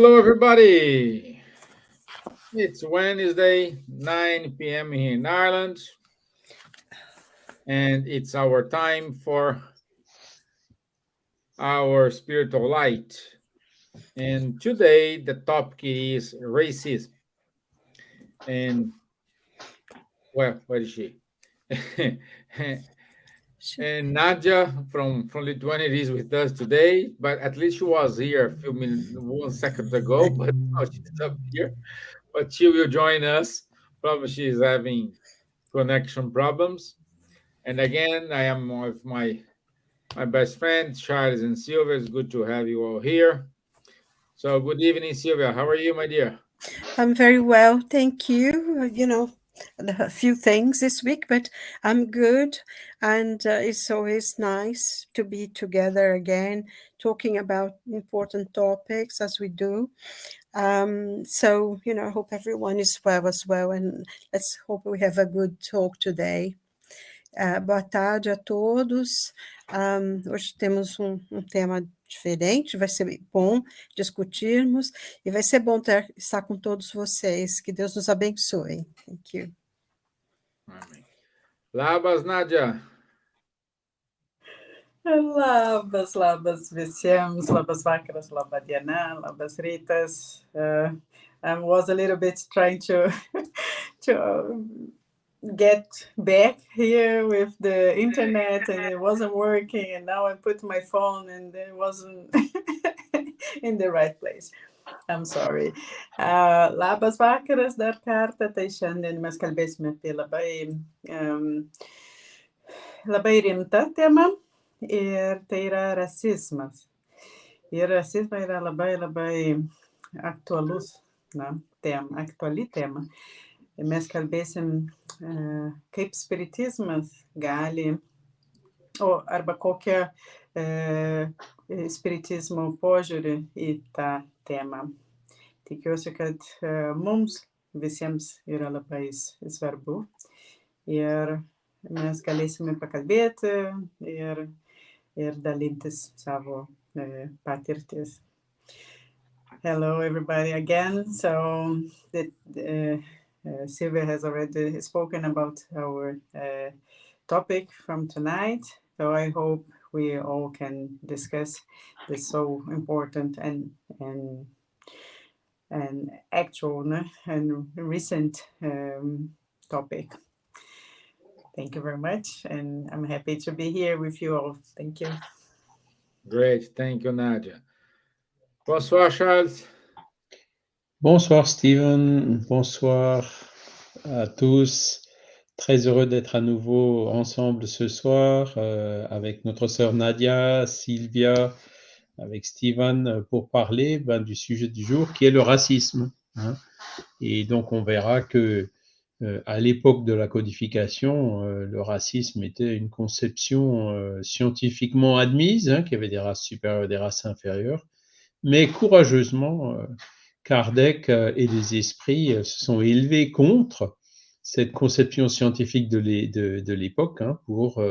Hello, everybody. It's Wednesday, 9 p.m. here in Ireland, and it's our time for our spiritual light. And today, the topic is racism. And, well, where is she? And Nadja from Lithuania is with us today, but at least she was here a few minutes, 1 second ago, but now she's up here. But she will join us. Probably she's having connection problems. And again, I am with my best friend, Charles and Silvia. It's good to have you all here. So, good evening, Silvia. How are you, my dear? I'm very well, thank you. A few things this week, but I'm good. And it's always nice to be together again, talking about important topics as we do. I hope everyone is well as well. And let's hope we have a good talk today. Boa tarde a todos. Hoje temos um tema diferente, vai ser bom discutirmos e vai ser bom estar com todos vocês. Que Deus nos abençoe. Thank you. Amém. Labas, Nadja. Labas visiems, labas vakaras, laba diena, labas rytas. I was a little bit trying to to get back here with the internet, and it wasn't working, and now I put my phone and it wasn't in the right place. I'm sorry. Labas vakaras dar kartą, tai šiandien mes kalbėsime apie labai rimtą temą, ir tai yra rasizmas. Ir rasizmas yra labai aktuali tema. Mes kalbėsim, kaip spiritizmas gali, arba kokią spiritizmo požiūrį į tą temą. Tikiuosi, kad mums visiems yra labai svarbu ir mes galėsime pakalbėti ir dalintis savo patirtis. Hello, everybody, again. So, Silvia has already spoken about our topic from tonight. So I hope we all can discuss this so important and actual and recent topic. Thank you very much, and I'm happy to be here with you all. Thank you. Great. Thank you, Nadja. Bonsoir, Charles. Bonsoir, Stevan. Bonsoir à tous. Très heureux d'être à nouveau ensemble ce soir avec notre sœur Nadja, Silvia, avec Stevan pour parler du sujet du jour qui est le racisme. Et donc on verra que à l'époque de la codification, le racisme était une conception scientifiquement admise, qu'il y avait des races supérieures et des races inférieures, mais courageusement, Kardec et les esprits se sont élevés contre cette conception scientifique de l'époque, pour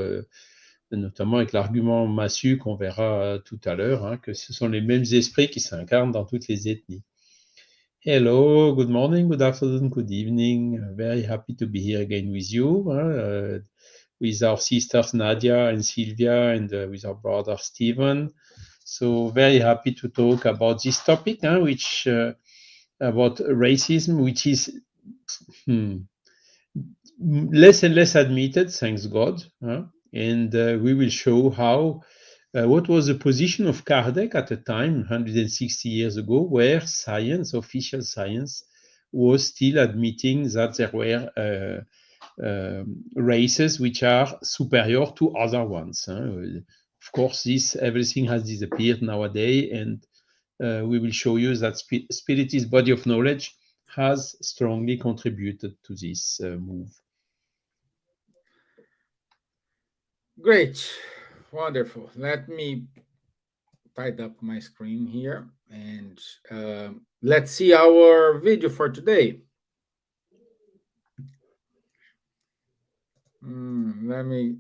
notamment avec l'argument massu qu'on verra tout à l'heure, que ce sont les mêmes esprits qui s'incarnent dans toutes les ethnies. Hello, good morning, good afternoon, good evening. Very happy to be here again with you, with our sisters Nadja and Silvia, and with our brother Stevan. So very happy to talk about this topic, which about racism, which is less and less admitted, thanks God. And we will show how what was the position of Kardec at the time, 160 years ago, where science, official science, was still admitting that there were races which are superior to other ones. Of course, everything has disappeared nowadays, and we will show you that Spiritist body of knowledge has strongly contributed to this move. Great. Wonderful. Let me tidy up my screen here, and let's see our video for today. Let me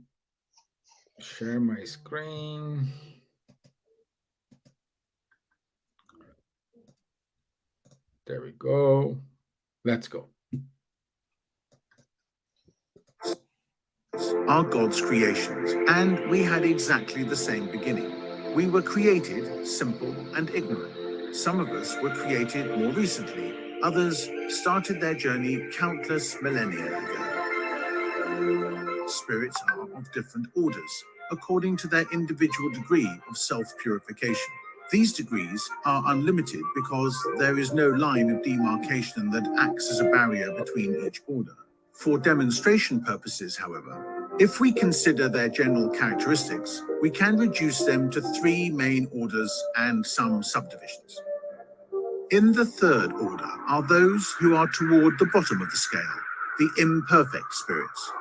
share my screen. There we go. Let's go. Are God's creations, and we had exactly the same beginning. We were created simple and ignorant. Some of us were created more recently, others started their journey countless millennia ago. Spirits are of different orders, according to their individual degree of self-purification. These degrees are unlimited because there is no line of demarcation that acts as a barrier between each order. For demonstration purposes, however, if we consider their general characteristics, we can reduce them to three main orders and some subdivisions. In the third order are those who are toward the bottom of the scale, the imperfect spirits.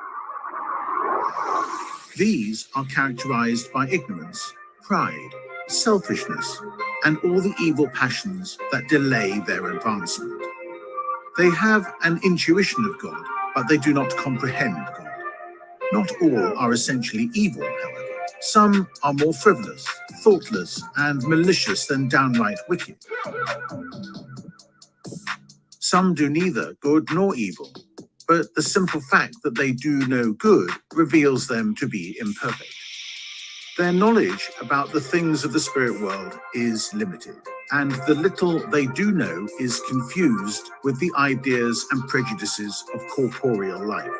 These are characterized by ignorance, pride, selfishness, and all the evil passions that delay their advancement. They have an intuition of God, but they do not comprehend God. Not all are essentially evil, however. Some are more frivolous, thoughtless, and malicious than downright wicked. Some do neither good nor evil, but the simple fact that they do no good reveals them to be imperfect. Their knowledge about the things of the spirit world is limited, and the little they do know is confused with the ideas and prejudices of corporeal life.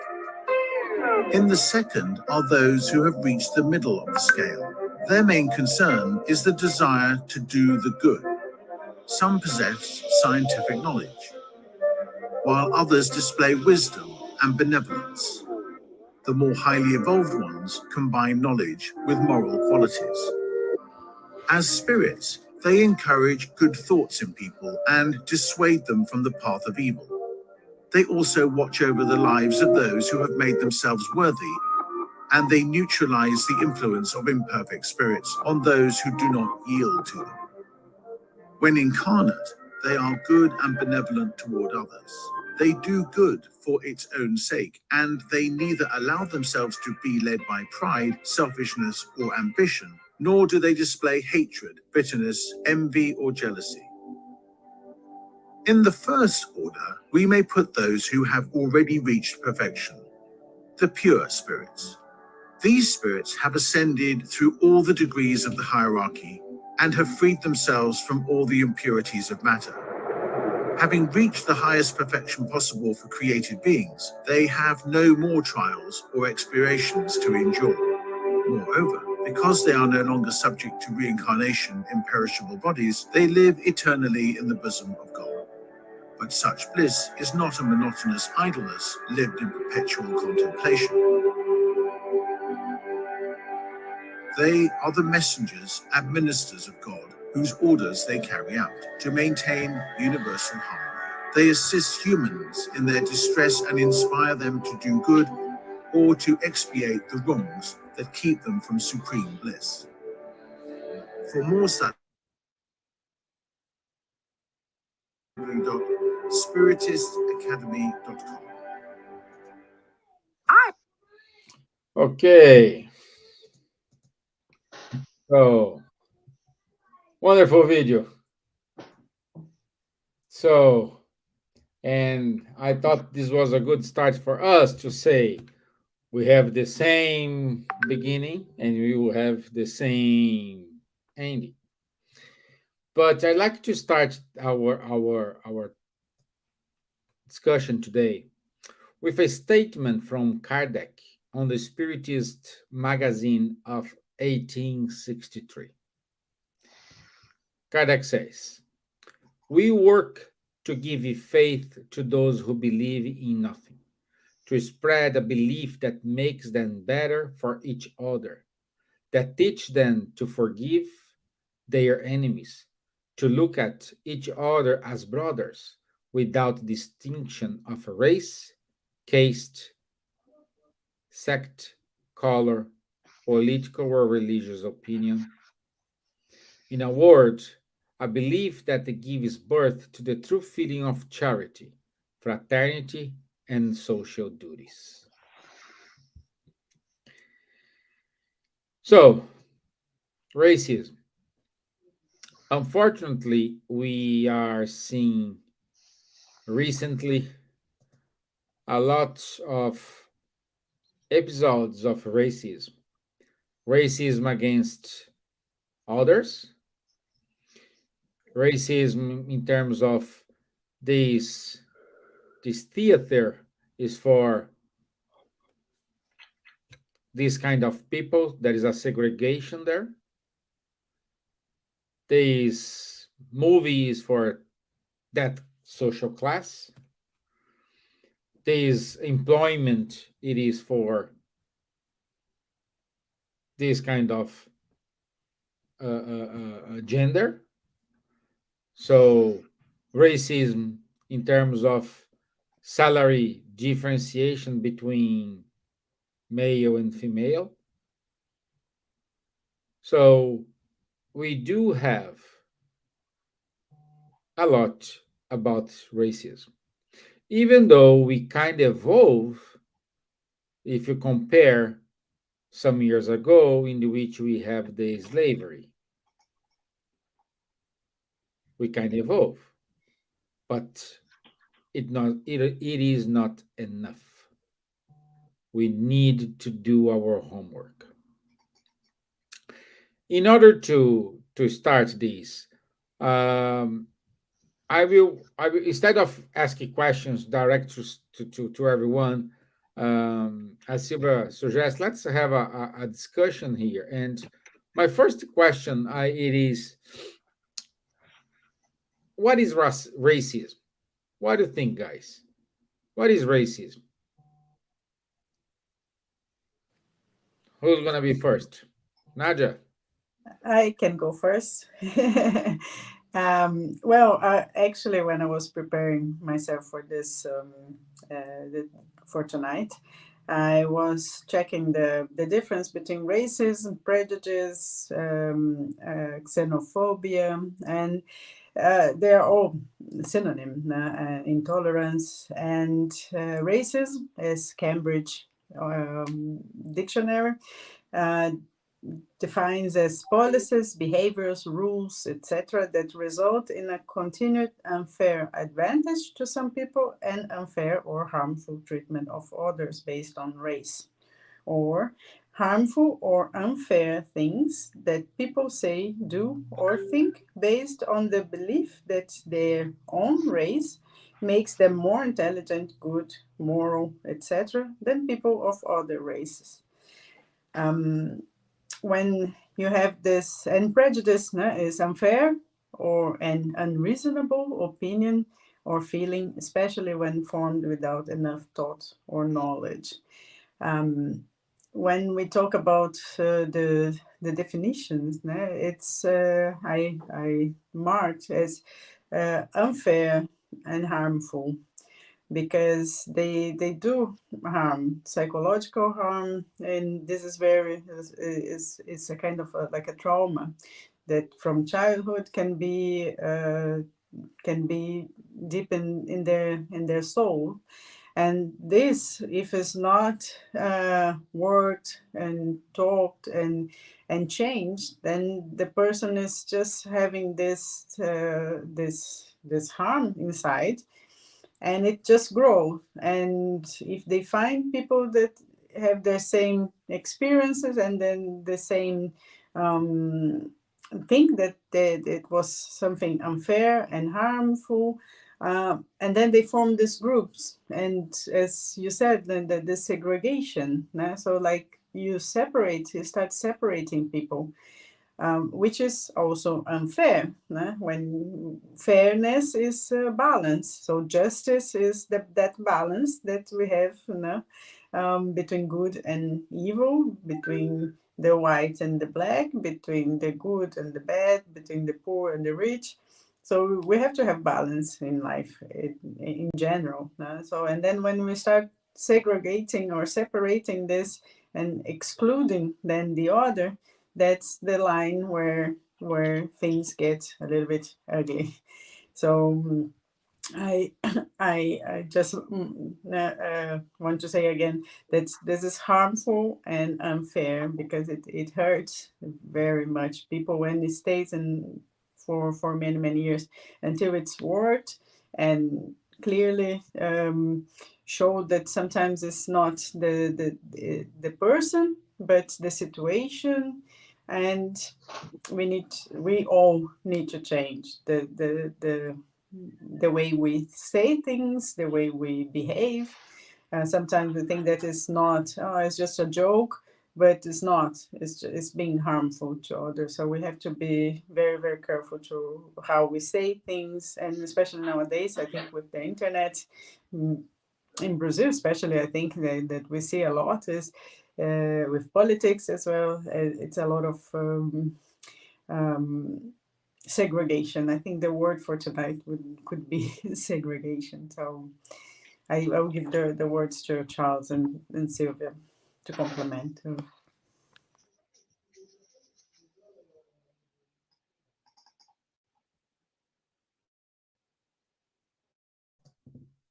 In the second are those who have reached the middle of the scale. Their main concern is the desire to do the good. Some possess scientific knowledge, while others display wisdom and benevolence. The more highly evolved ones combine knowledge with moral qualities. As spirits, they encourage good thoughts in people and dissuade them from the path of evil. They also watch over the lives of those who have made themselves worthy, and they neutralize the influence of imperfect spirits on those who do not yield to them. When incarnate, they are good and benevolent toward others. They do good for its own sake, and they neither allow themselves to be led by pride, selfishness, or ambition, nor do they display hatred, bitterness, envy, or jealousy. In the first order, we may put those who have already reached perfection, the pure spirits. These spirits have ascended through all the degrees of the hierarchy and have freed themselves from all the impurities of matter. Having reached the highest perfection possible for created beings, they have no more trials or expiations to endure. Moreover, because they are no longer subject to reincarnation in perishable bodies, they live eternally in the bosom of God. But such bliss is not a monotonous idleness lived in perpetual contemplation. They are the messengers and ministers of God, whose orders they carry out to maintain universal harmony. They assist humans in their distress and inspire them to do good or to expiate the wrongs that keep them from supreme bliss. For more study, spiritistacademy.com. Okay. So, wonderful video. So, and I thought this was a good start for us to say we have the same beginning and we will have the same ending. But I'd like to start our discussion today with a statement from Kardec on the Spiritist magazine of 1863. Kardec says, "We work to give faith to those who believe in nothing, to spread a belief that makes them better for each other, that teach them to forgive their enemies, to look at each other as brothers, without distinction of race, caste, sect, color, political or religious opinion. In a word, a belief that gives birth to the true feeling of charity, fraternity, and social duties." So, racism. Unfortunately, we are seeing recently a lot of episodes of racism against others, racism in terms of this this theater is for this kind of people. There is a segregation there. This movie is for that social class. This employment it is for this kind of gender. So racism in terms of salary differentiation between male and female. So we do have a lot about racism, even though we kind of evolve if you compare some years ago in which we have the slavery. We kind of evolve, but it is not enough. We need to do our homework. In order to start this, um, I will instead of asking questions direct to everyone, as Silvia suggests, let's have a discussion here. And my first question, it is, what is racism? What do you think, guys? What is racism? Who's gonna be first? Nadja. I can go first. Actually, when I was preparing myself for this for tonight, I was checking the difference between racism, prejudice, xenophobia, and they're all synonym. Intolerance and racism, as Cambridge dictionary uh, defines as policies, behaviors, rules, etc., that result in a continued unfair advantage to some people and unfair or harmful treatment of others based on race, or harmful or unfair things that people say, do, or think based on the belief that their own race makes them more intelligent, good, moral, etc., than people of other races. Um, when you have this, and prejudice is unfair or an unreasonable opinion or feeling, especially when formed without enough thought or knowledge. Um, when we talk about the definitions, it's I marked as unfair and harmful, because they do harm, psychological harm, and this is very is a kind of like a trauma that from childhood can be deep in their soul. And this, if it's not worked and talked and changed, then the person is just having this harm inside, and it just grows. And if they find people that have their same experiences and then the same think that it was something unfair and harmful, and then they form these groups, and as you said, then the segregation, so like you start separating people, which is also unfair, when fairness is balance. So justice is that balance that we have, between good and evil, between the white and the black, between the good and the bad, between the poor and the rich. So we have to have balance in life in general. So, and then when we start segregating or separating this and excluding then the other, that's the line where things get a little bit ugly. So I I just want to say again that this is harmful and unfair, because it hurts very much people when it stays and for many years until it's worked and clearly showed that sometimes it's not the person, but the situation, and we all need to change the way we say things, the way we behave. Sometimes we think that it's not, oh, it's just a joke, but it's not. It's being harmful to others. So we have to be very, very careful to how we say things, and especially nowadays, I think with the internet, in Brazil especially, I think that we see a lot is with politics as well. It's a lot of segregation. I think the word for tonight could be segregation. So I will give the words to Charles and Silvia to complement.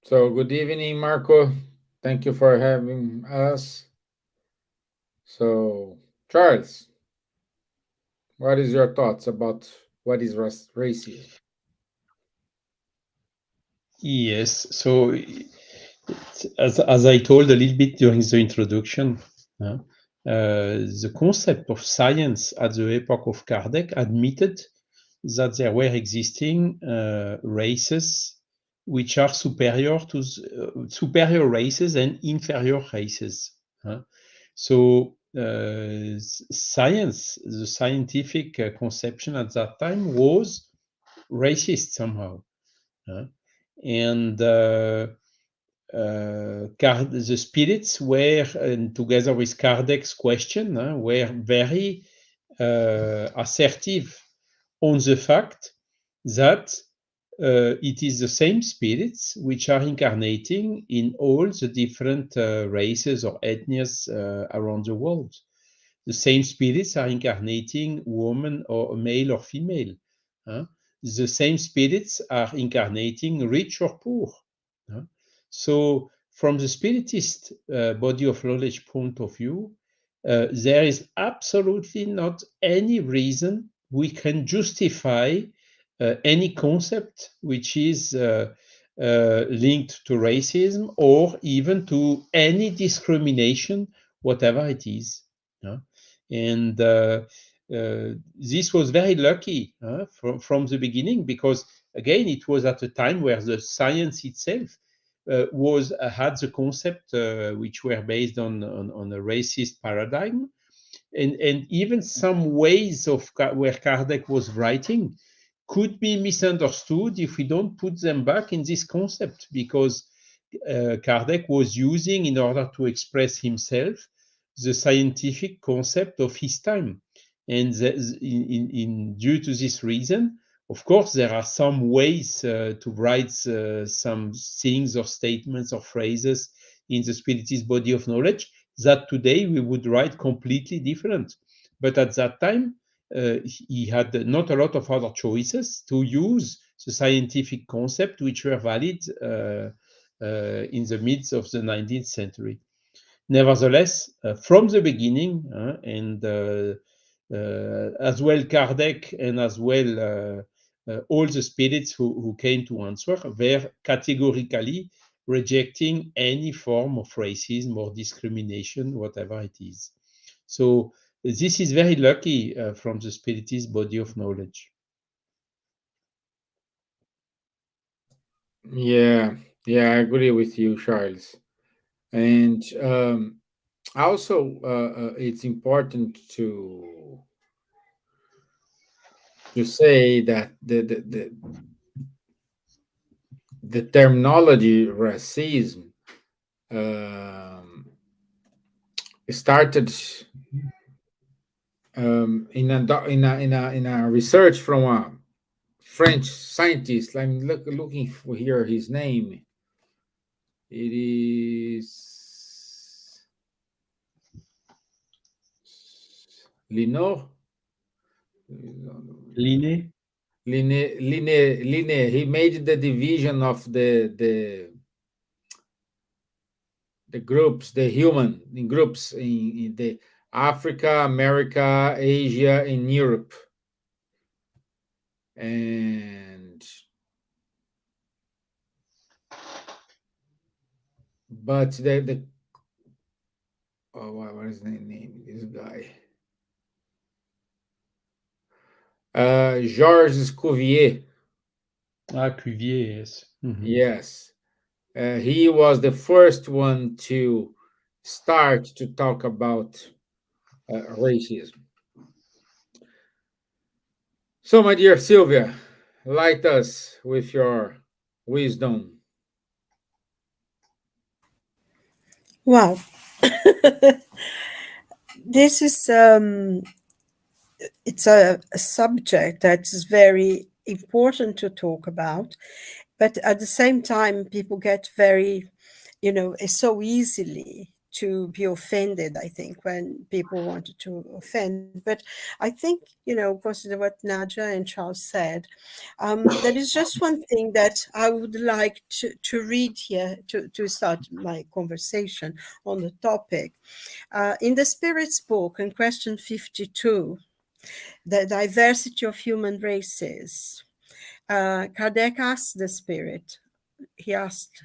So, good evening, Marco. Thank you for having us. So, Charles, what is your thoughts about what is racism? Yes, so as I told a little bit during the introduction, the concept of science at the epoch of Kardec admitted that there were existing races which are superior to superior races and inferior races. So science, the scientific conception at that time was racist somehow. And the spirits were, together with Kardec's question, were very assertive on the fact that it is the same spirits which are incarnating in all the different races or ethnies around the world. The same spirits are incarnating woman or male or female. The same spirits are incarnating rich or poor. So, from the spiritist body of knowledge point of view, there is absolutely not any reason we can justify any concept which is linked to racism or even to any discrimination, whatever it is. And this was very lucky from the beginning, because again, it was at a time where the science itself had the concept which were based on a racist paradigm, and even some ways of where Kardec was writing could be misunderstood if we don't put them back in this concept, because Kardec was using, in order to express himself, the scientific concept of his time. And due to this reason, of course, there are some ways to write some things or statements or phrases in the spiritist body of knowledge that today we would write completely different. But at that time, he had not a lot of other choices to use the scientific concept which were valid in the midst of the 19th century. Nevertheless, from the beginning, and as well Kardec and as well all the spirits who came to answer were categorically rejecting any form of racism or discrimination, whatever it is. So this is very lucky from the spiritist body of knowledge. Yeah, I agree with you, Charles. And also, it's important to say that the terminology racism started in a research from a French scientist. I'm looking for here his name. It is Linot. Linné? Linné. He made the division of the groups, the human in groups in the Africa, America, Asia, and Europe. And but the oh, what is the name? This guy, Georges Cuvier. Ah, Cuvier, yes. Yes, he was the first one to start to talk about racism. So, my dear Silvia, light us with your wisdom. Wow. This is it's a subject that's very important to talk about, but at the same time people get very, it's so easily to be offended, I think, when people wanted to offend. But I think, consider what Nadja and Charles said. There is just one thing that I would like to read here to start my conversation on the topic. In the Spirit's book, in question 52, the diversity of human races, Kardec asked the Spirit, he asked,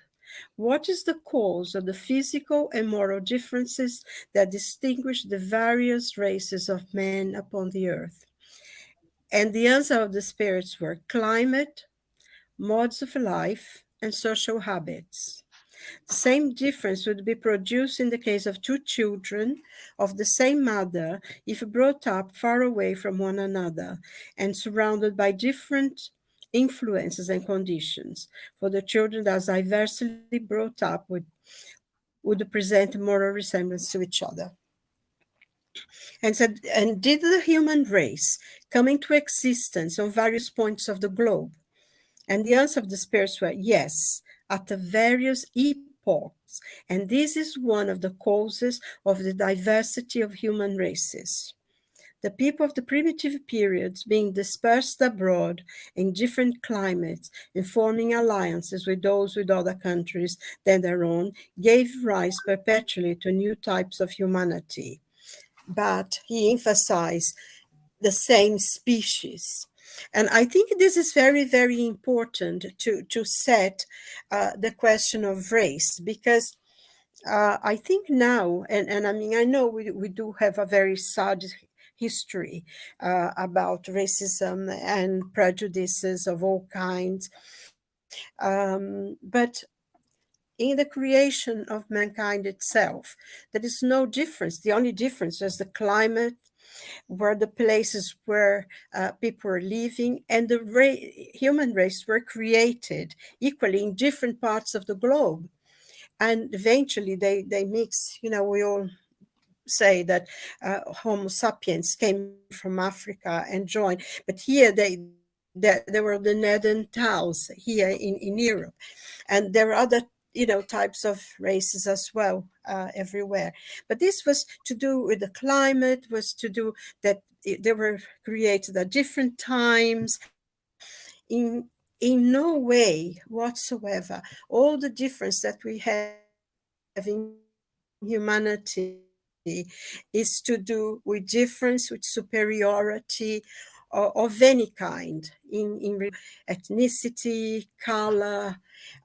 what is the cause of the physical and moral differences that distinguish the various races of men upon the earth? And the answer of the spirits were climate, modes of life, and social habits. The same difference would be produced in the case of two children of the same mother if brought up far away from one another and surrounded by different influences and conditions. For the children thus diversely brought up would present moral resemblance to each other. And said, and did the human race come into existence on various points of the globe? And the answer of the spirits were yes, at the various epochs. And this is one of the causes of the diversity of human races. The people of the primitive periods being dispersed abroad in different climates and forming alliances with those with other countries than their own gave rise perpetually to new types of humanity. But he emphasized the same species. And I think this is very, very important to set the question of race, because I think now, and I mean, I know we do have a very sad history about racism and prejudices of all kinds. But in the creation of mankind itself, there is no difference. The only difference is the climate, were the places where people were living, and the human race were created equally in different parts of the globe. And eventually they mix, we all say that Homo sapiens came from Africa and joined, but here there were the Neanderthals here in Europe, and there are other types of races as well everywhere. But this was to do with the climate, was to do that they were created at different times. In no way whatsoever all the difference that we have in humanity is to do with difference, with superiority of any kind, in ethnicity, color.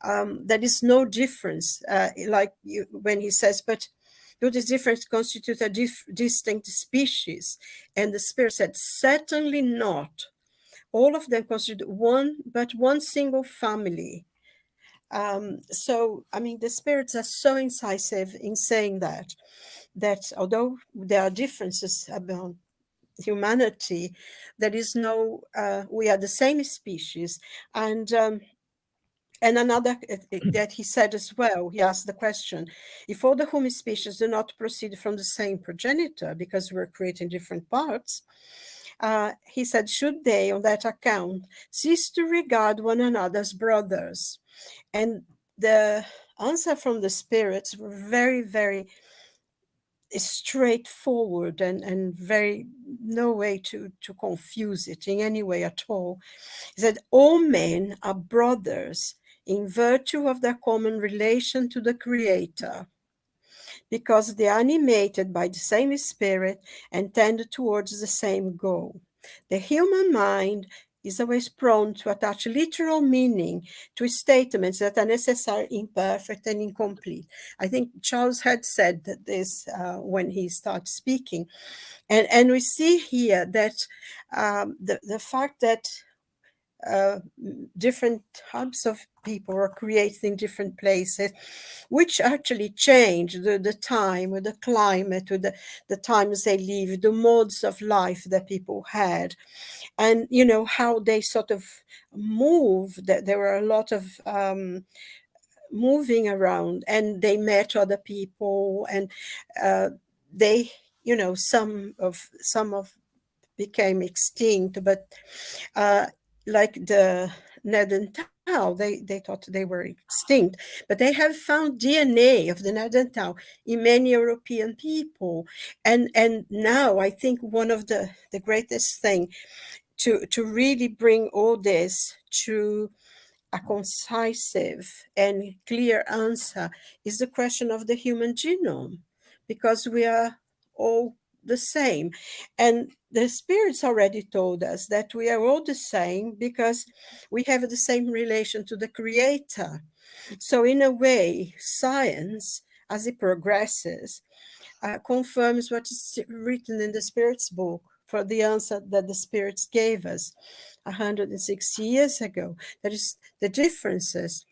There is no difference, when he says, but do this difference constitute a distinct species? And the Spirit said, certainly not. All of them constitute one single family. So, I mean, the spirits are so incisive in saying that although there are differences about humanity, there is no, we are the same species. And another that he said as well, he asked the question, if all the human species do not proceed from the same progenitor because we're creating different parts, he said, should they, on that account, cease to regard one another as brothers? And the answer from the spirits were very, very straightforward and very no way to confuse it in any way at all. He said, all men are brothers in virtue of their common relation to the Creator, because they are animated by the same spirit and tend towards the same goal. The human mind is always prone to attach literal meaning to statements that are necessary, imperfect, and incomplete. I think Charles had said this when he started speaking. And we see here that the fact that different types of people are created in different places, which actually change the time, or the climate, or the times they live, the modes of life that people had, and how they sort of move. That there were a lot of moving around, and they met other people, and they, some of became extinct, but like the Neanderthal, they thought they were extinct, but they have found DNA of the Neanderthal in many European people, and now I think one of the greatest thing to really bring all this to a concise and clear answer is the question of the human genome, because we are all the same. And the spirits already told us that we are all the same because we have the same relation to the Creator. So in a way, science, as it progresses, confirms what is written in the Spirit's book for the answer that the Spirits gave us 160 years ago. That is, the differences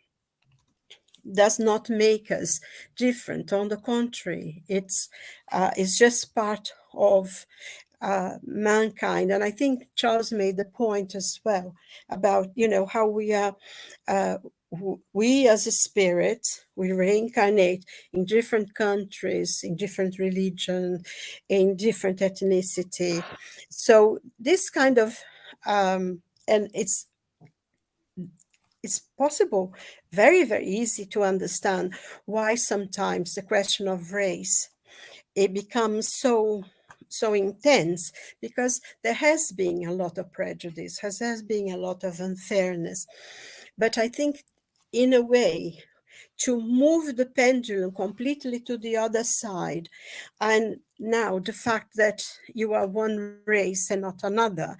does not make us different. On the contrary, it's just part of mankind. And I think Charles made the point as well about, how we are, we as a spirit, we reincarnate in different countries, in different religion, in different ethnicity. So this kind of, and it's possible, very, very easy to understand why sometimes the question of race, it becomes so intense, because there has been a lot of prejudice, has been a lot of unfairness. But I think, in a way, to move the pendulum completely to the other side, and now the fact that you are one race and not another,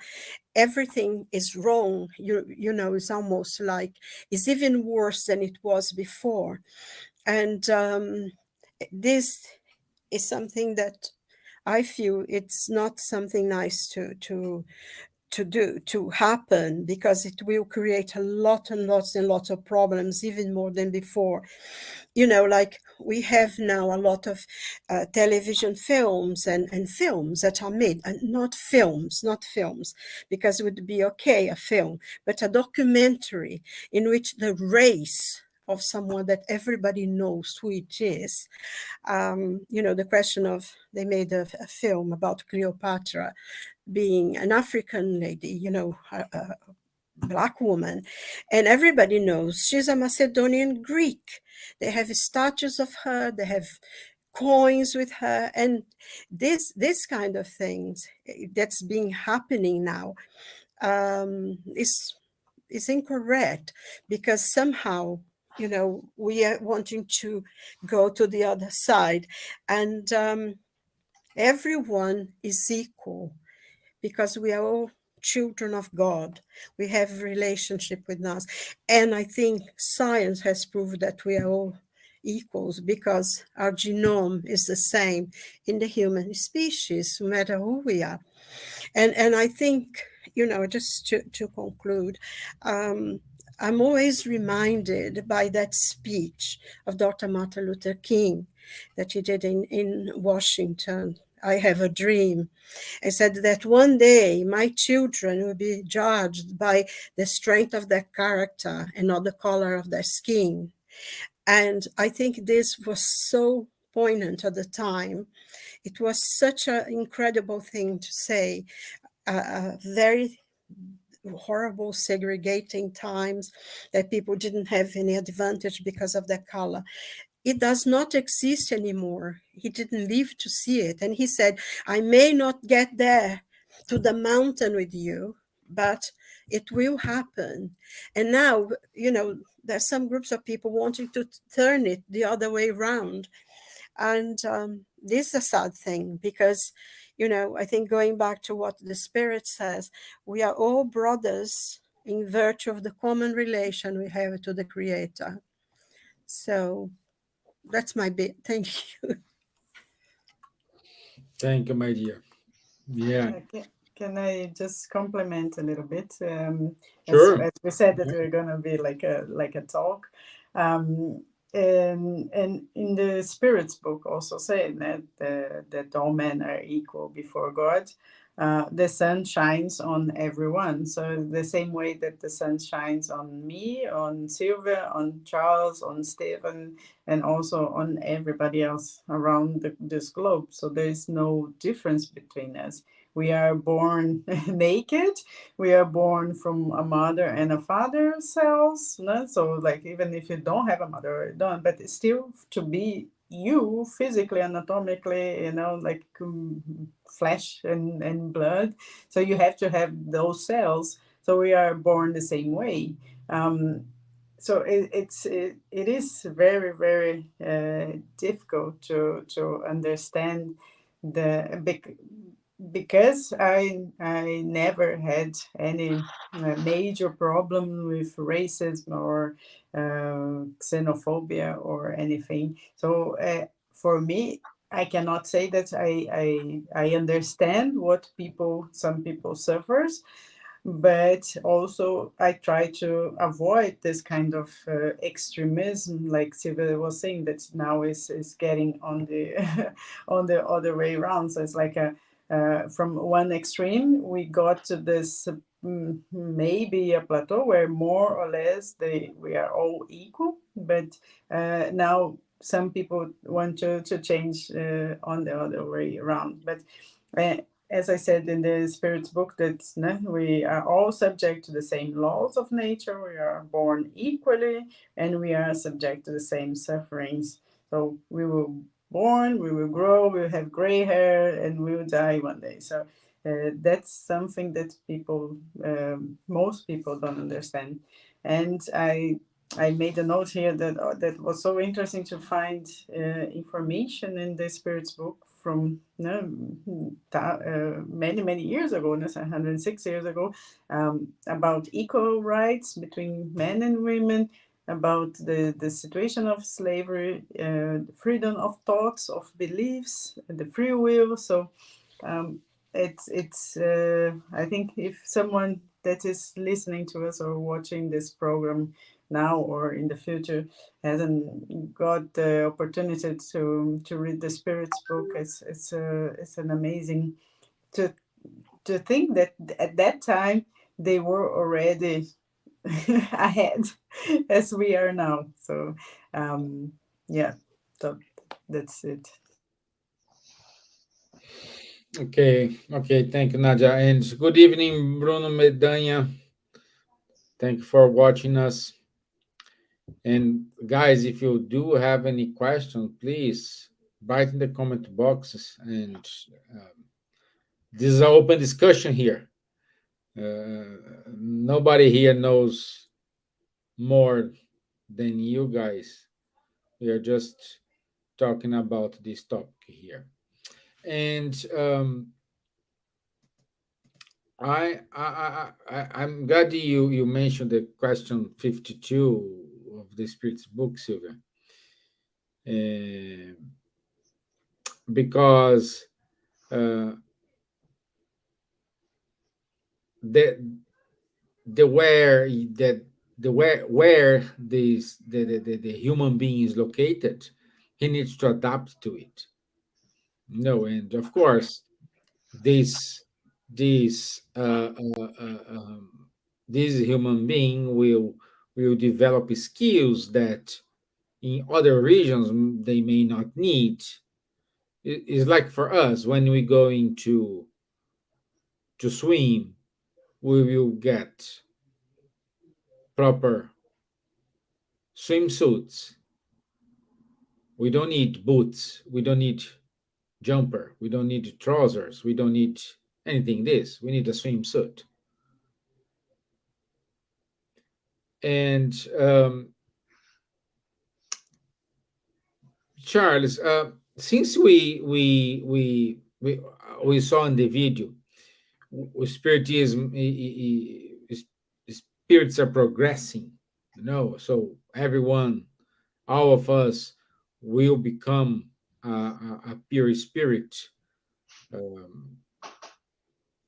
everything is wrong, it's almost like it's even worse than it was before. And this is something that I feel it's not something nice to happen, because it will create a lot and lots and lots of problems, even more than before. Like we have now a lot of television films and films that are made, and not films, because it would be okay, a film, but a documentary in which the race of someone that everybody knows who it is. The question of, they made a film about Cleopatra being an African lady, a Black woman, and everybody knows she's a Macedonian Greek. They have statues of her, they have coins with her, and this kind of things that's been happening now is incorrect, because somehow we are wanting to go to the other side, and everyone is equal, because we are all children of God. We have a relationship with us. And I think science has proved that we are all equals, because our genome is the same in the human species, no matter who we are. And I think, just to conclude, I'm always reminded by that speech of Dr. Martin Luther King that he did in Washington. I have a dream. I said that one day my children will be judged by the strength of their character and not the color of their skin. And I think this was so poignant at the time. It was such an incredible thing to say, very horrible segregating times, that people didn't have any advantage because of their color. It does not exist anymore. He didn't live to see it. And he said, I may not get there to the mountain with you, but it will happen. And now, there's some groups of people wanting to turn it the other way around. And this is a sad thing, because I think going back to what the Spirit says, we are all brothers in virtue of the common relation we have to the Creator. So that's my bit. Thank you. Thank you, my dear. Yeah, Can I just compliment a little bit? sure. As we said that Yeah. we're gonna be like a talk, and in the Spirit's book also saying that all men are equal before God. The sun shines on everyone. So the same way that the sun shines on me, on Silvia, on Charles, on Stevan, and also on everybody else around this globe. So there is no difference between us. We are born naked. We are born from a mother and a father cells. No? So like even if you don't have a mother or don't, but it's still to be you physically, anatomically, like flesh and blood. So you have to have those cells. So we are born the same way. So it is very very difficult to understand the because I never had any major problem with racism or xenophobia or anything. So for me, I cannot say that I understand what some people suffers, but also I try to avoid this kind of extremism, like Silvia was saying, that now is getting on the on the other way around. So it's like from one extreme we got to this maybe a plateau where more or less we are all equal, but now some people want to change on the other way around. But uh, as I said in the Spirit's book, that we are all subject to the same laws of nature. We are born equally, and we are subject to the same sufferings. So we will born, we will grow, we will have gray hair, and we will die one day. So that's something that most people don't understand. And I made a note here that was so interesting to find information in the Spirit's book from many many years ago, 106 years ago, about equal rights between men and women, about the situation of slavery, freedom of thoughts, of beliefs, the free will. So it's I think if someone that is listening to us or watching this program now or in the future hasn't got the opportunity to read the Spirit's book, it's an amazing to think that at that time they were already ahead as we are now. So yeah, so that's it. Okay. Okay. Thank you, Nadja. And good evening, Bruno Medania. Thank you for watching us. And guys, if you do have any questions, please write in the comment boxes. And this is an open discussion here. Nobody here knows more than you guys. We are just talking about this topic here. And I'm glad you mentioned the question 52 of the Spirit's book, Silvia, uh, because uh, the where this the human being is located, he needs to adapt to it. No, and of course, this this this human being will develop skills that in other regions they may not need. It's like for us when we go into to swim, we will get proper swimsuits. We don't need boots. We don't need jumper. We don't need trousers. We don't need anything. This we need a swimsuit. And Charles, since we we saw in the video. Spiritism, spirits are progressing, so everyone, all of us, will become a pure spirit. um,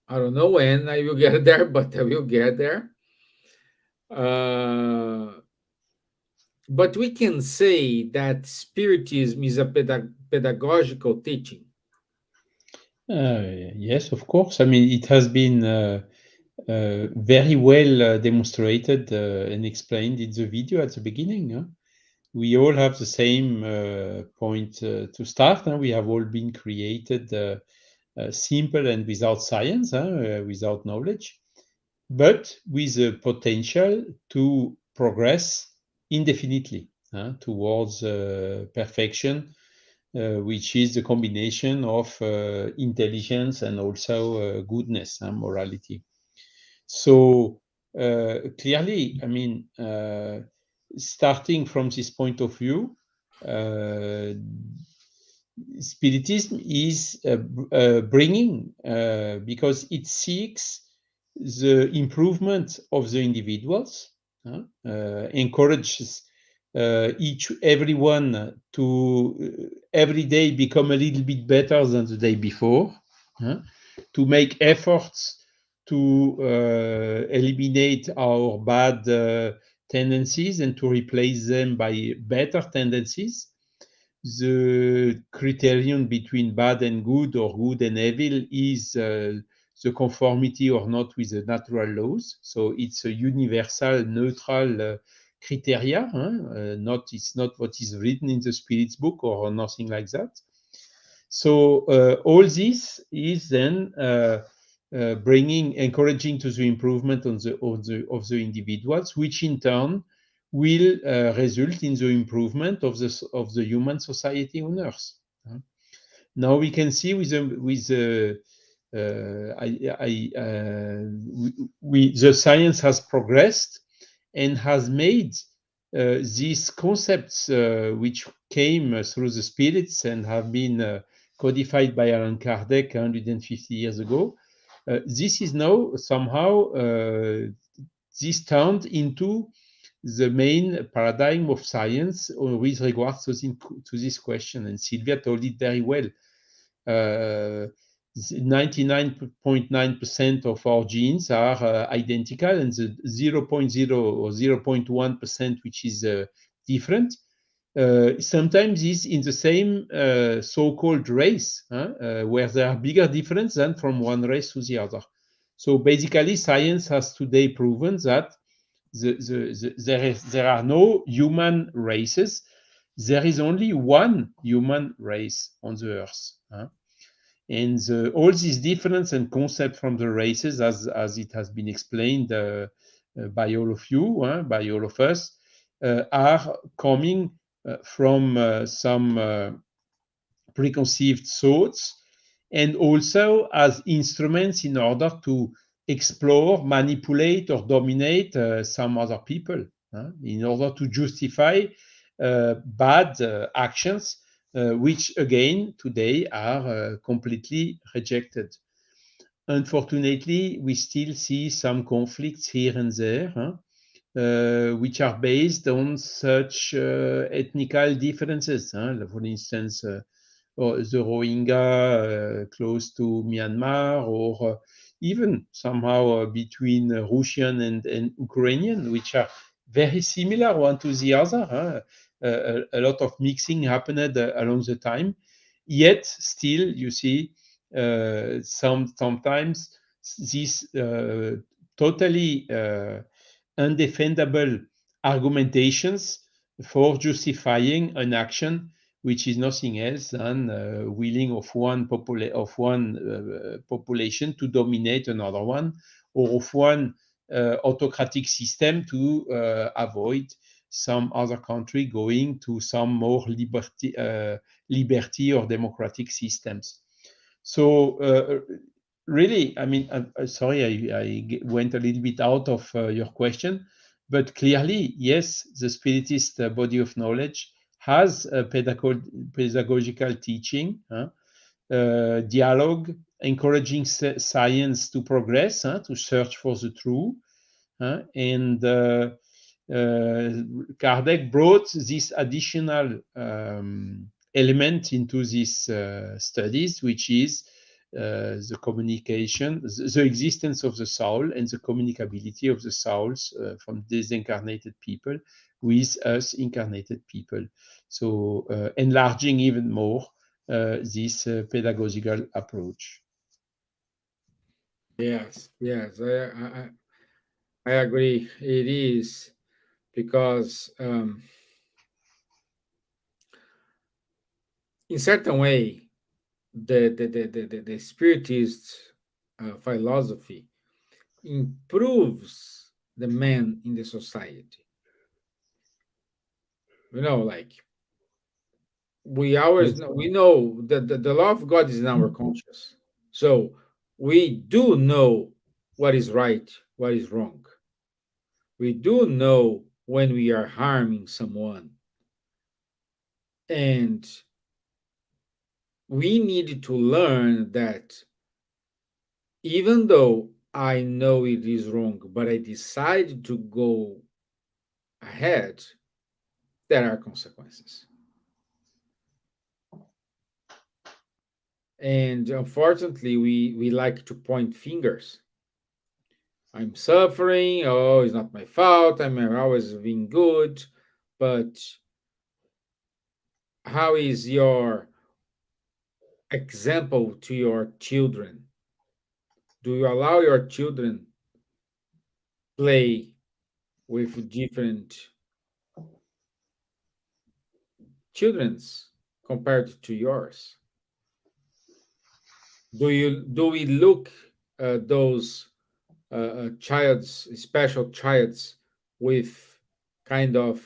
I don't know when I will get there, but I will get there. uh, but we can say that spiritism is a pedagogical teaching. Yes, of course. I mean, it has been very well demonstrated and explained in the video at the beginning. Huh? We all have the same point to start. Huh? We have all been created simple and without science, without knowledge, but with the potential to progress indefinitely towards perfection, which is the combination of intelligence and also goodness and morality. So clearly, I mean, starting from this point of view, Spiritism is bringing, because it seeks the improvement of the individuals, encourages everyone to every day become a little bit better than the day before, to make efforts to eliminate our bad tendencies and to replace them by better tendencies. The criterion between bad and good or good and evil is the conformity or not with the natural laws. So it's a universal, neutral criteria. It's not what is written in the Spirit's book or nothing like that. So all this is then encouraging to the improvement of the individuals, which in turn will result in the improvement of the human society on Earth. Now we can see the science has progressed and has made these concepts which came through the spirits and have been codified by Allan Kardec 150 years ago. This is now somehow this turned into the main paradigm of science with regards to this question. And Silvia told it very well. 99.9% of our genes are identical, and the 0.0 or 0.1%, which is different, sometimes is in the same so-called race, where there are bigger differences than from one race to the other. So basically, science has today proven that there are no human races. There is only one human race on the Earth. And all these difference and concept from the races, as it has been explained by all of you, by all of us, are coming from some preconceived thoughts, and also as instruments in order to explore, manipulate, or dominate some other people, in order to justify bad actions, which again today are completely rejected. Unfortunately, we still see some conflicts here and there, which are based on such ethnical differences. For instance, or the Rohingya close to Myanmar, or even somehow between Russian and Ukrainian, which are very similar one to the other. A lot of mixing happened along the time. Yet still, you see, sometimes these totally undefendable argumentations for justifying an action which is nothing else than willing of one population to dominate another one, or of one autocratic system to avoid some other country going to some more liberty or democratic systems. So really, I mean, sorry, I went a little bit out of your question, but clearly, yes, the Spiritist body of knowledge has a pedagogical teaching dialogue, encouraging science to progress, to search for the truth. And Kardec brought this additional element into these studies, which is the communication, the existence of the soul and the communicability of the souls from disincarnated people with us incarnated people. So enlarging even more this pedagogical approach. Yes, yes, I agree. It is because in certain way, the spiritist philosophy improves the man in the society. Like we always Yes. know, we know that the love of God is in our conscience. So we do know what is right, what is wrong. We do know when we are harming someone. And we need to learn that even though I know it is wrong, but I decide to go ahead, there are consequences. And unfortunately, we like to point fingers. I'm suffering. Oh, it's not my fault. I'm always being good. But how is your example to your children? Do you allow your children play with different children's compared to yours? Do we look those childs, special childs, with kind of,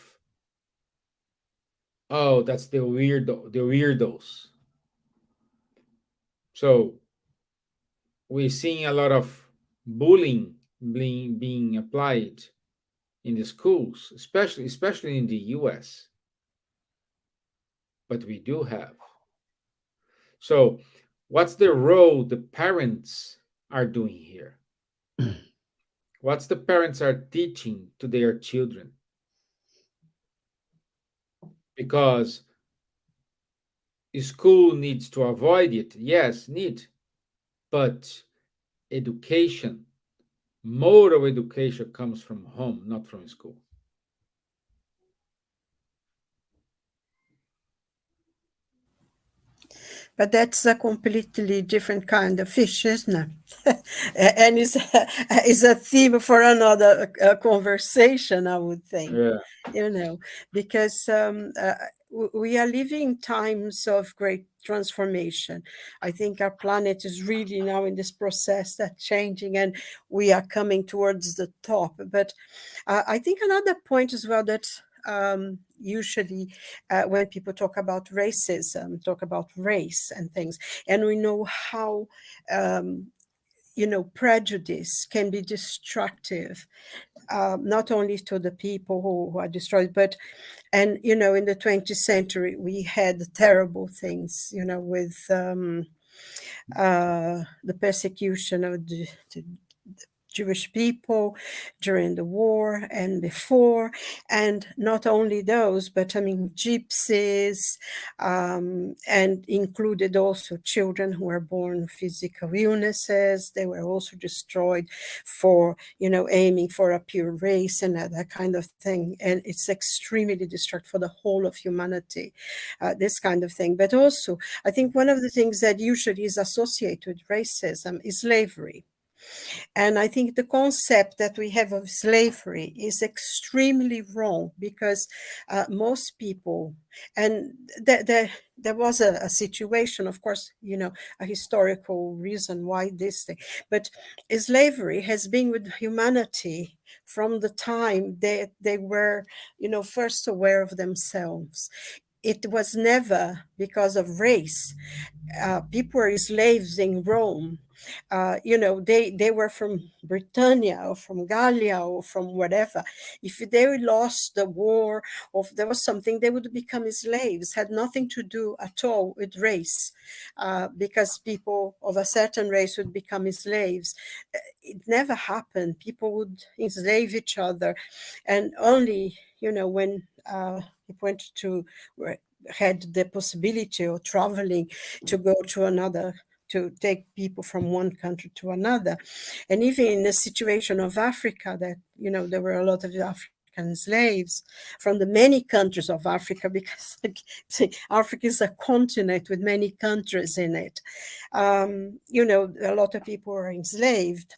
oh, that's the weirdos. So we're seeing a lot of bullying being applied in the schools, especially in the US. But we do have. So what's the role the parents are doing here? What's the parents are teaching to their children? Because school needs to avoid it. Yes, need. But education, moral education, comes from home, not from school. But that's a completely different kind of fish, isn't it? And is a theme for another conversation, I would think. Yeah. Because we are living times of great transformation. I think our planet is really now in this process that's changing, and we are coming towards the top. But I think another point as well that usually when people talk about racism, talk about race and things, and we know how prejudice can be destructive, not only to the people who are destroyed, but in the 20th century we had terrible things, with the persecution of the Jewish people during the war and before, and not only those, but gypsies, and included also children who were born with physical illnesses. They were also destroyed for, aiming for a pure race and that kind of thing. And it's extremely destructive for the whole of humanity, this kind of thing. But also, I think one of the things that usually is associated with racism is slavery. And I think the concept that we have of slavery is extremely wrong, because most people, and there was a situation, of course, a historical reason why this thing, but slavery has been with humanity from the time they were, first aware of themselves. It was never because of race. people were slaves in Rome. They were from Britannia or from Gallia or from whatever. If they lost the war or if there was something, they would become slaves. Had nothing to do at all with race, because people of a certain race would become slaves. It never happened. People would enslave each other, and only when it went to had the possibility of traveling to go to another, to take people from one country to another. And even in the situation of Africa, that there were a lot of African slaves from the many countries of Africa, because Africa is a continent with many countries in it. A lot of people were enslaved,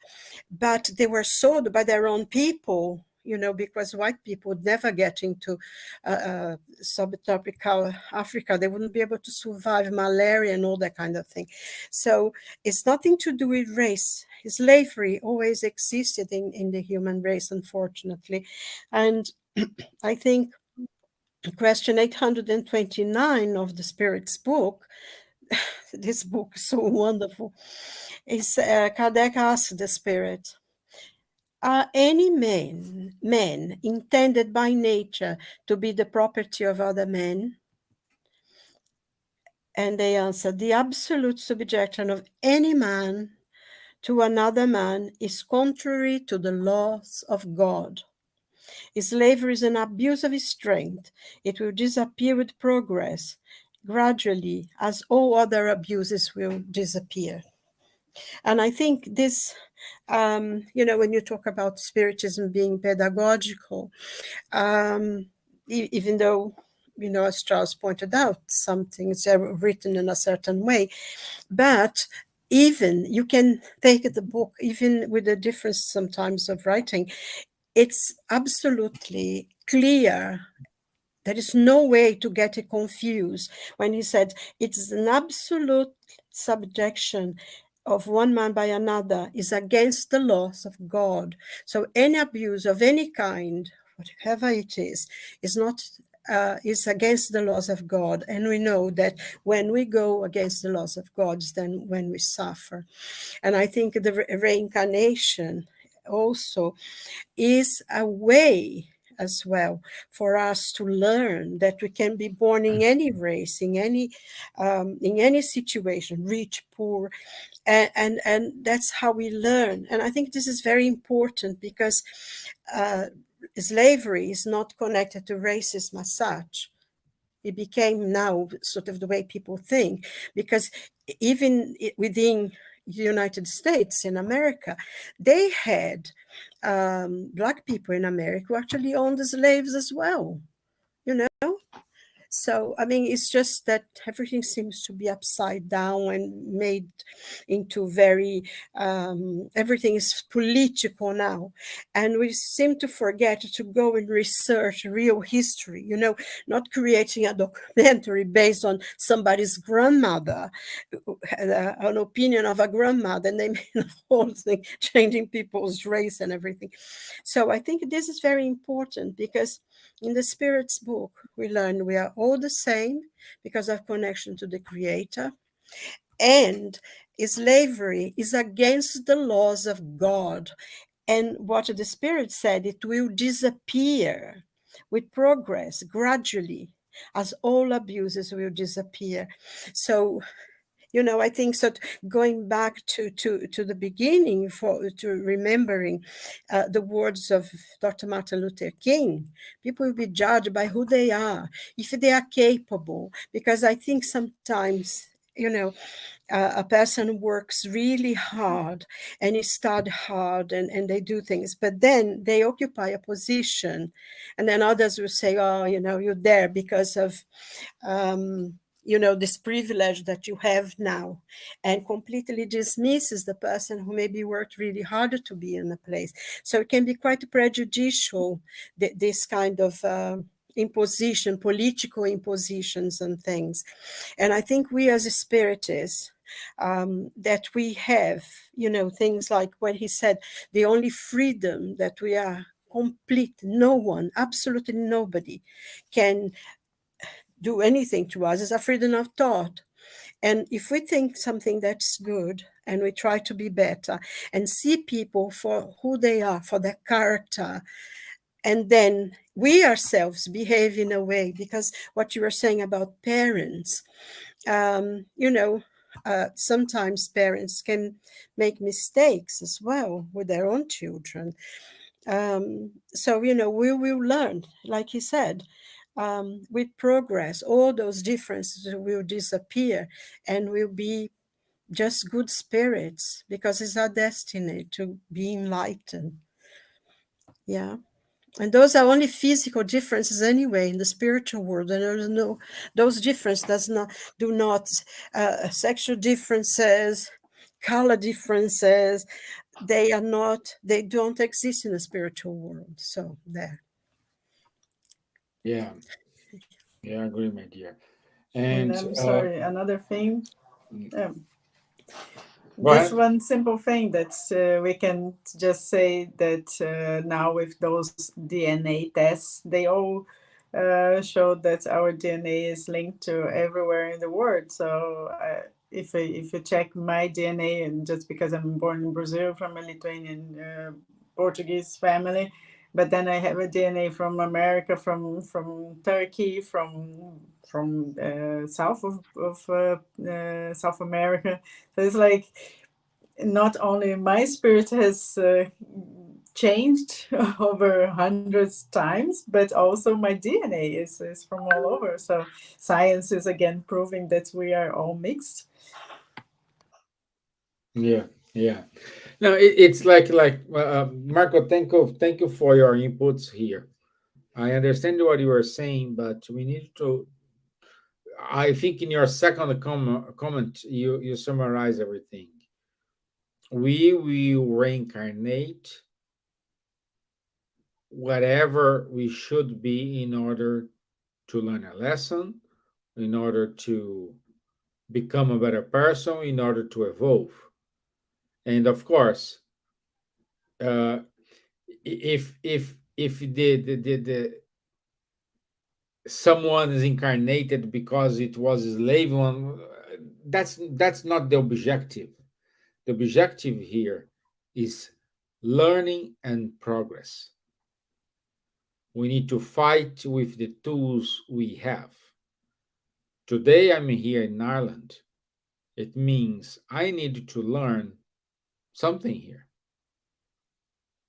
but they were sold by their own people, because white people would never get into subtropical Africa. They wouldn't be able to survive malaria and all that kind of thing. So it's nothing to do with race. Slavery always existed in the human race, unfortunately. And I think question 829 of the Spirit's book, this book is so wonderful, is Kardec asked the Spirit, are any men intended by nature to be the property of other men? And they answer, the absolute subjection of any man to another man is contrary to the laws of God. Slavery is an abuse of strength. It will disappear with progress, gradually, as all other abuses will disappear. And I think this, when you talk about Spiritism being pedagogical, even though, as Charles pointed out, some things are written in a certain way, but even you can take the book, even with the difference sometimes of writing, it's absolutely clear. There is no way to get it confused when he said it's an absolute subjection of one man by another is against the laws of God. So any abuse of any kind, whatever it is not is against the laws of God. And we know that when we go against the laws of God, then when we suffer. And I think the reincarnation also is a way as well for us to learn that we can be born in any race, in any situation, rich, poor, and that's how we learn. And I think this is very important, because slavery is not connected to racism as such. It became now sort of the way people think, because even within the United States, in America, they had Black people in America who actually owned the slaves as well, So, I mean, it's just that everything seems to be upside down and made into very, everything is political now. And we seem to forget to go and research real history, not creating a documentary based on somebody's grandmother, an opinion of a grandmother, and they made the whole thing, changing people's race and everything. So I think this is very important, because in the Spirit's book, we learn we are all the same because of connection to the Creator. And slavery is against the laws of God. And what the Spirit said, it will disappear with progress, gradually, as all abuses will disappear. So, I think so. Going back to the beginning, to remembering the words of Dr. Martin Luther King, people will be judged by who they are, if they are capable. Because I think sometimes, a person works really hard and he study hard and they do things, but then they occupy a position, and then others will say, oh, you're there because of this privilege that you have now, and completely dismisses the person who maybe worked really hard to be in a place. So it can be quite prejudicial, this kind of imposition, political impositions and things. And I think we as spiritists, that we have, things like when he said, the only freedom that we are complete, no one, absolutely nobody can do anything to us, is a freedom of thought. And if we think something that's good and we try to be better and see people for who they are, for their character, and then we ourselves behave in a way, because what you were saying about parents, you know, sometimes parents can make mistakes as well with their own children. So, you know, we will learn, like he said, with progress, all those differences will disappear and will be just good spirits, because it's our destiny to be enlightened. Yeah. And those are only physical differences anyway in the spiritual world. And there's no, those differences do not, sexual differences, color differences, they are not, they don't exist in the spiritual world. So there. Yeah, I agree, my dear. And And I'm sorry, another thing. go This ahead. one simple thing that we can just say that now with those DNA tests, they all show that our DNA is linked to everywhere in the world. So if you check my DNA, and just because I'm born in Brazil from a Lithuanian Portuguese family, but then I have a DNA from America, from Turkey, from south of South America. So it's like not only my spirit has changed over hundreds times, but also my DNA is from all over. So science is again proving that we are all mixed. Yeah, no, it's like Marco, thank you for your inputs here. I understand what you are saying, but we need to, I think in your second comment you summarize everything. We will reincarnate whatever we should be in order to learn a lesson, in order to become a better person, in order to evolve. And of course, uh, if the someone is incarnated because it was a slave one, that's not the objective. The objective here is learning and progress. We need to fight with the tools we have. Today I'm here in Ireland. It means I need to learn something here.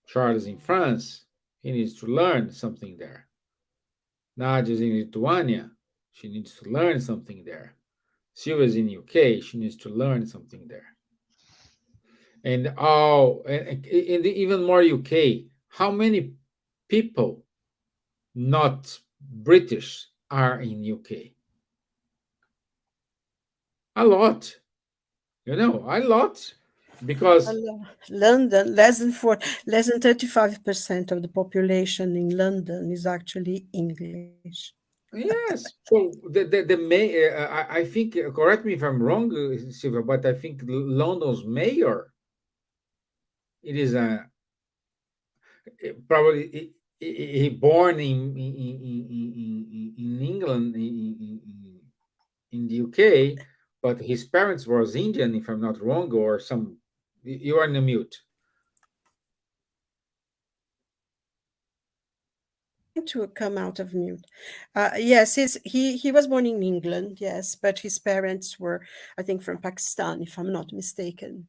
Charles in France, he needs to learn something there. Nadja is in Lithuania, she needs to learn something there. Silvia is in UK, she needs to learn something there. And in the even more UK, how many people not British are in UK? A lot, a lot, because London, less than 35% of the population in London is actually English. yes. So the may I think, correct me if I'm wrong, Silvia, but I think London's mayor, it is a probably he born in England, in the UK, but his parents was Indian, if I'm not wrong, or some. You are in the mute. Trying to come out of mute. Yes, he was born in England, yes, but his parents were, I think, from Pakistan, if I'm not mistaken.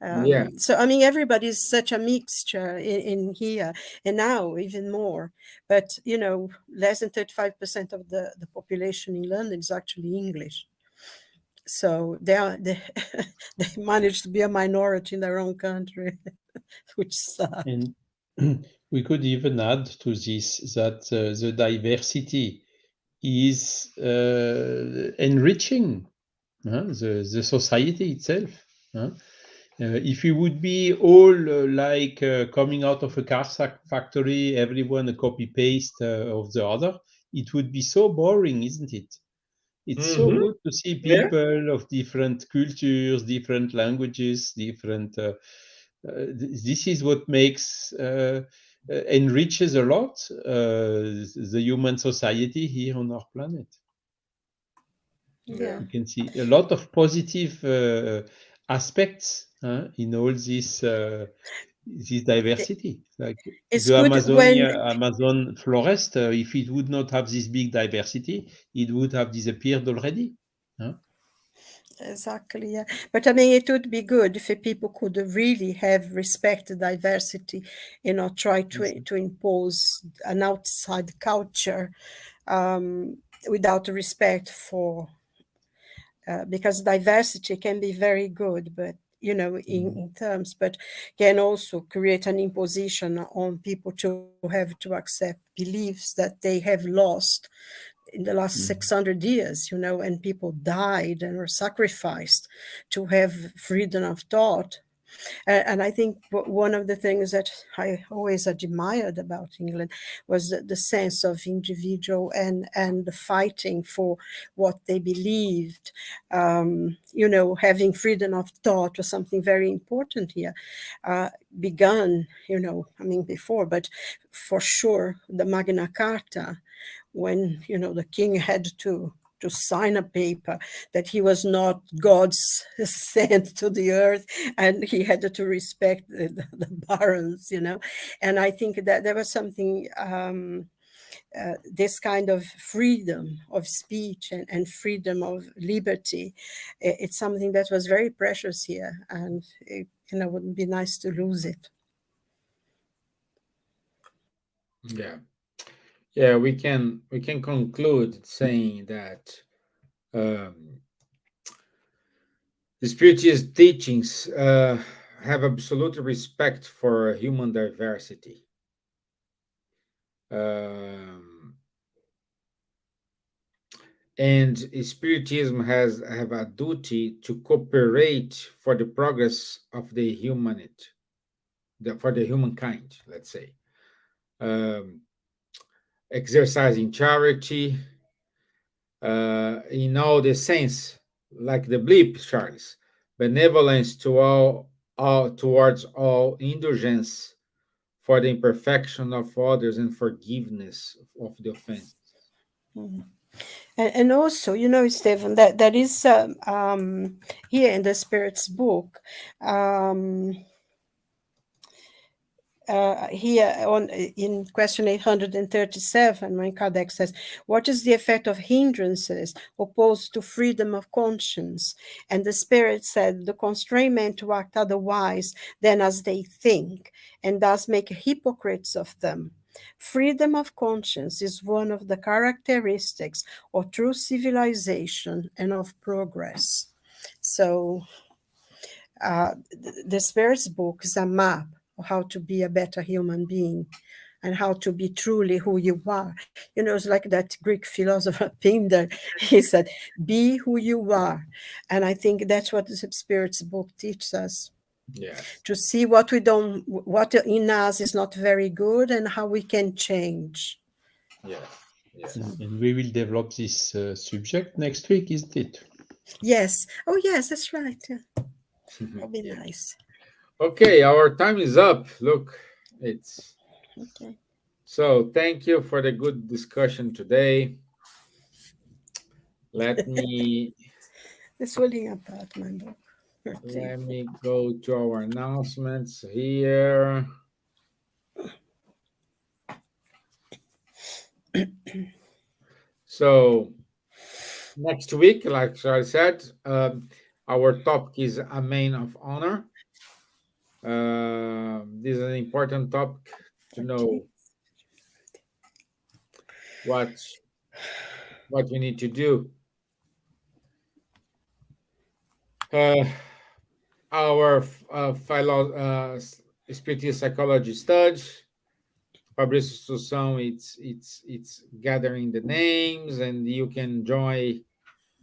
Yeah. So I mean, everybody's such a mixture in here, and now even more. But less than 35% of the population in London is actually English. So they they managed to be a minority in their own country, which sucks. And we could even add to this that the diversity is enriching the society itself. If we would be all coming out of a car factory, everyone a copy paste of the other, it would be so boring, isn't it? It's so good to see Yeah. people of different cultures, different languages, different. This is what makes enriches a lot the human society here on our planet. Yeah. You can see a lot of positive aspects in all this diversity. Like It's the good when Amazon forest, if it would not have this big diversity, it would have disappeared already. Huh? exactly, yeah. But I mean, it would be good if people could really have respect the diversity, not try to impose an outside culture without respect for, because diversity can be very good, but in terms, but can also create an imposition on people to have to accept beliefs that they have lost in the last 600 years, and people died and were sacrificed to have freedom of thought. And I think one of the things that I always admired about England was the sense of individual and the fighting for what they believed. Having freedom of thought was something very important here. Begun, I mean, before, but for sure, the Magna Carta, when the king had to sign a paper that he was not God's sent to the earth, and he had to respect the barons, And I think that there was something, this kind of freedom of speech and freedom of liberty. It's something that was very precious here, and it wouldn't be nice to lose it. Yeah. Yeah, we can conclude saying that um, the Spiritist teachings have absolute respect for human diversity. Um, and Spiritism have a duty to cooperate for the progress of the humanity, for the humankind, let's say. Um, Exercising charity in all the sense, like the bleep, Charles, benevolence to all towards all, indulgence for the imperfection of others, and forgiveness of the offense. Mhm. And also, Stevan, that is here in the Spirit's book. Here in question 837, when Kardec says, what is the effect of hindrances opposed to freedom of conscience? And the Spirit said, the constrain men to act otherwise than as they think, and thus make hypocrites of them. Freedom of conscience is one of the characteristics of true civilization and of progress. So the Spirit's book is a map of how to be a better human being and how to be truly who you are. It's like that Greek philosopher Pindar. He said, be who you are. And I think that's what the Spirit's book teaches us. Yes. To see what in us is not very good and how we can change. Yes. Yes. And we will develop this subject next week, isn't it? Yes. Oh, yes, that's right. That'll be Yeah. nice. Okay, our time is up. Look, it's Okay. so. Thank you for the good discussion today. Let me It's falling apart, my book. let me go to our announcements here. So next week, like I said, our topic is a man of honor. This is an important topic to know what what we need to do. Uh, our spiritual psychology study. Fabrício Sussão, it's gathering the names, and you can join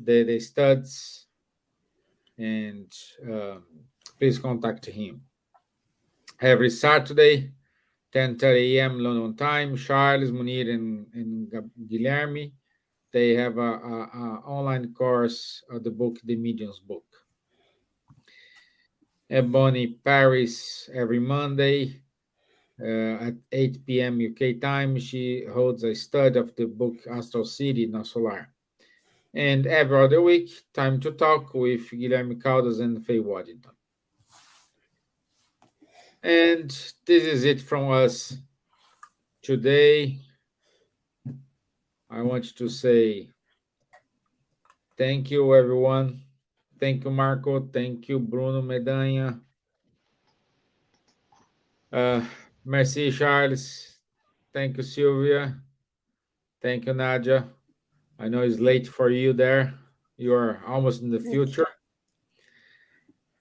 the studs, and please contact him every Saturday, 10:30 a.m. London time. Charles, Munir, and Guilherme, they have a online course of the book, The Medium's Book. Ebony Paris every Monday at 8 p.m. UK time. She holds a study of the book Astral City, No Solar. And every other week, Time to Talk with Guilherme Caldas and Faye Waddington. And this is it from us today. I want to say thank you, everyone. Thank you, Marco. Thank you, Bruno Medanha. Merci, Charles. Thank you, Silvia. Thank you, Nadja. I know it's late for you there. You are almost in the future.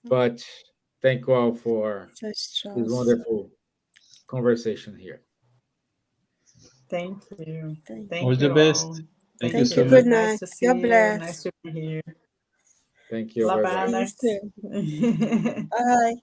But thank you all for this wonderful conversation here. Thank you. Thank All the you best. all. Thank you so Good much. Nice to see God you. bless. Nice to be here. Thank you. Labanas. Bye.